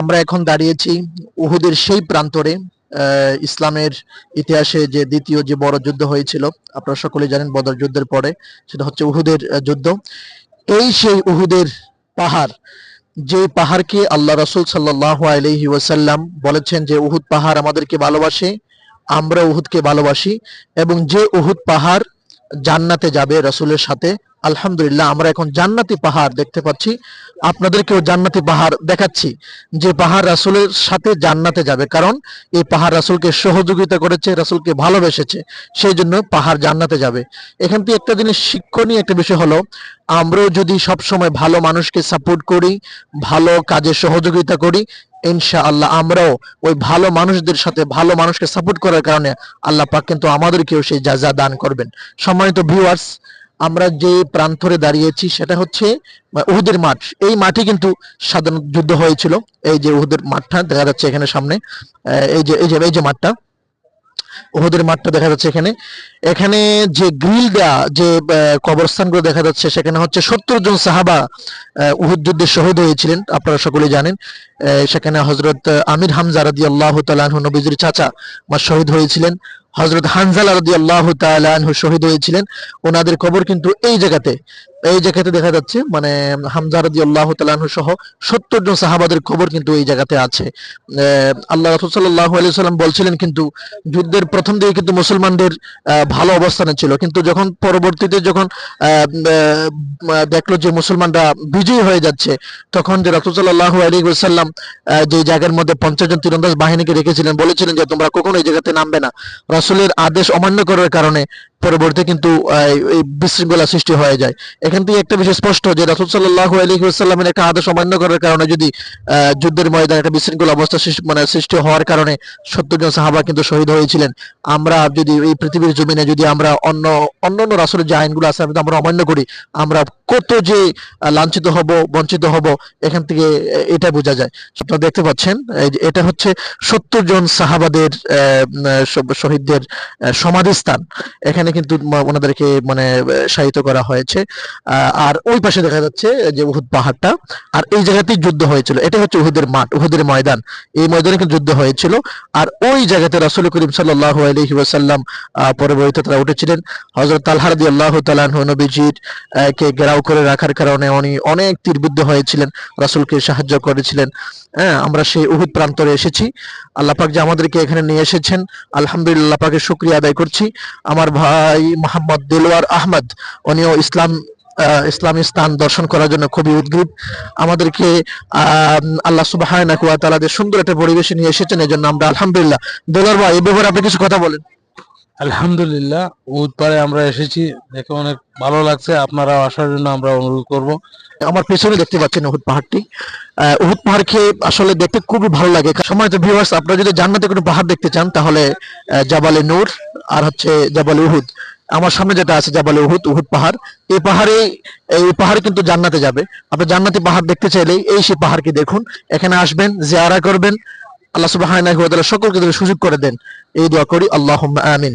আমরা এখন দাঁড়িয়েছি উহুদের সেই প্রান্তরে। ইসলামের ইতিহাসে যে দ্বিতীয় যে বড় যুদ্ধ হয়েছিল, আপনারা সকলেই জানেন বদর যুদ্ধের পরে, সেটা হচ্ছে উহুদের যুদ্ধ। এই সেই উহুদের পাহাড়, যে পাহাড়কে আল্লাহ রাসূল সাল্লাল্লাহু আলাইহি ওয়াসাল্লাম বলেছেন যে উহুদ পাহাড় আমাদেরকে ভালোবাসে, আমরা উহুদকে ভালোবাসি, এবং যে উহুদ পাহাড় জান্নাতে যাবে রাসূলের সাথে। আলহামদুলিল্লাহ, আমরা এখন জান্নাতি পাহাড় দেখতে পাচ্ছি, আপনাদেরকেও জান্নাতি পাহাড় দেখাচ্ছি, যে পাহাড় রাসূলের সাথে জান্নাতে যাবে। কারণ এই পাহাড় রাসূলকে সহযোগিতা করেছে, রাসূলকে ভালোবেসেছে, সেই জন্য পাহাড় জান্নাতে যাবে। এখান থেকে একটা জিনিস শিক্ষণীয় একটা বিষয় হলো, আমরাও যদি সবসময় ভালো মানুষকে সাপোর্ট করি, ভালো কাজে সহযোগিতা করি, ইনশাআল্লাহ আমরাও ওই ভালো মানুষদের সাথে, ভালো মানুষকে সাপোর্ট করার কারণে আল্লাহ পাক কিন্তু আমাদেরকেও সেই জাযা দান করবেন। সম্মানিত ভিউয়ার্স, আমরা যে প্রান্তরে দাঁড়িয়েছি সেটা হচ্ছে উহুদের মাঠ। এই মাঠে কিন্তু সাধারণ যুদ্ধ হয়েছিল। এই যে উহুদের মাঠটা দেখা যাচ্ছে এখানে সামনে, এই যে মাঠটা, উহুদের মাঠটা দেখা যাচ্ছে এখানে। এখানে যে গ্রিল দেয়া যে কবরস্থানগুলো দেখা যাচ্ছে, সেখানে হচ্ছে 70 জন সাহাবা উহুদ যুদ্ধে শহীদ হয়েছিলেন, আপনারা সকলেই জানেন। সেখানে হযরত আমির হামজা রাদিয়াল্লাহু তাআলা আনহু, নবীজির চাচা, শহীদ হয়েছিলেন। হযরত হানজালা রাদিয়াল্লাহু তাআলা আনহু শহীদ হয়েছিলেন। ওনাদের কবর কিন্তু এই জায়গাতে দেখা যাচ্ছে, মানে হামজা রাদিয়াল্লাহু তাআলা আনহু সহ 70 জন সাহাবাদের কবর কিন্তু এই জায়গাতে আছে। আল্লাহ রাসূল সাল্লাল্লাহু আলাইহি ওয়াসাল্লাম বলছিলেন, কিন্তু যুদ্ধের প্রথম দিকে কিন্তু মুসলমানদের ভালো অবস্থানে ছিল, কিন্তু যখন পরবর্তীতে যখন দেখলো যে মুসলমানরা বিজয়ী হয়ে যাচ্ছে, তখন যে রাসূল সাল্লাল্লাহু আলাইহি ওয়াসাল্লাম যে জায়গার মধ্যে 50 জন তীরন্দাজ বাহিনীকে রেখেছিলেন, বলেছিলেন যে তোমরা কখনো এই জায়গাতে নামবে না। রাসূলের আদেশ অমান্য করার কারণে পরবর্তীতে কিন্তু এই বিশৃঙ্খলা সৃষ্টি হয়ে যায়। এখান থেকে একটা বিষয় স্পষ্ট যে রাসূল সাল্লাল্লাহু আলাইহি ওয়াসাল্লামের একটা আদেশ অমান্য করার কারণে যদি যুদ্ধের ময়দানে একটা বিশৃঙ্খলা অবস্থা সৃষ্টি হওয়ার কারণে 70 জন সাহাবা কিন্তু শহীদ হয়েছিলেন। আমরা যদি এই পৃথিবীর জমিনে যদি আমরা অন্য রাসূলের যে আইনগুলো আছে আমরা অমান্য করি, আমরা কত যে লাঞ্ছিত হব, বঞ্চিত হব, এখান থেকে এটা বোঝা যায়। আপনারা দেখতে পাচ্ছেন, এটা হচ্ছে 70 জন সাহাবাদের শহীদদের সমাধিস্থান। এখানে কিন্তু ওনাদেরকে মানে শায়িত করা হয়েছে। আর ওই পাশে দেখা যাচ্ছে যে উহুদ পাহাড়টা, আর এই জায়গাতেই যুদ্ধ হয়েছিল। এটা হচ্ছে উহুদের মাঠ, উহুদের ময়দান। এই ময়দানে কিন্তু যুদ্ধ হয়েছিল। আর ওই জায়গাতে রাসূল করিম সাল্লাল্লাহু আলাইহি ওয়াসাল্লাম পরবর্তীতে তারা উঠেছিলেন। হযরত তালহা রাদিয়াল্লাহু তাআলা আনহু নবীজির কে ঘেরাও করে রাখার কারণে উনি অনেক তীরবিদ্ধ হয়েছিলেন, রাসূলকে সাহায্য করেছিলেন। হ্যাঁ, আমরা সেই উহুদ প্রান্তরে এসেছি। আল্লাহ পাক যে আমাদেরকে এখানে নিয়ে এসেছেন, আলহামদুলিল্লাহ, আল্লাহ পাকের শুকরিয়া আদায় করছি। আমার ভাই মোহাম্মদ দিলওয়ার আহমদ, উনিও ইসলামী স্থান দর্শন করার জন্য খুবই উদ্গ্রীব। আমাদেরকে আল্লাহ সুবহানাহু ওয়া তাআলা যে সুন্দর একটা পরিবেশে নিয়ে এসেছেন, এজন্য আমরা আলহামদুলিল্লাহ। দিলওয়ার ভাই, এই ব্যাপারে আপনি কিছু কথা বলেন। আলহামদুলিল্লাহ, উহুদ পাড়ে আমরা এসেছি, দেখে অনেক ভালো লাগছে। আপনারা আসার জন্য আমরা অনুরোধ করব। আমার পেছনে দেখতে পাচ্ছেন উহুদ পাহাড়টি। উহুদ পাহাড়কে আসলে দেখতে খুবই ভালো লাগে। সম্মানিত ভিউয়ার্স, আপনারা যদি জান্নাতে কোনো পাহাড় দেখতে চান, তাহলে জাবালে নূর আর হচ্ছে জাবালে উহুদ। আমার সামনে যেটা আছে জাবালে উহুদ, উহুদ পাহাড়। এই পাহাড়ে কিন্তু জান্নাতে যাবে। আপনি জান্নাতি পাহাড় দেখতে চাইলে এই সেই পাহাড়কে দেখুন, এখানে আসবেন, জিয়ারা করবেন। আল্লাহ সুবহানাহু ওয়া তাআলা সকলকে সুযোগ করে দেন, এই দোয়া করি। আল্লাহুম্মা আমিন।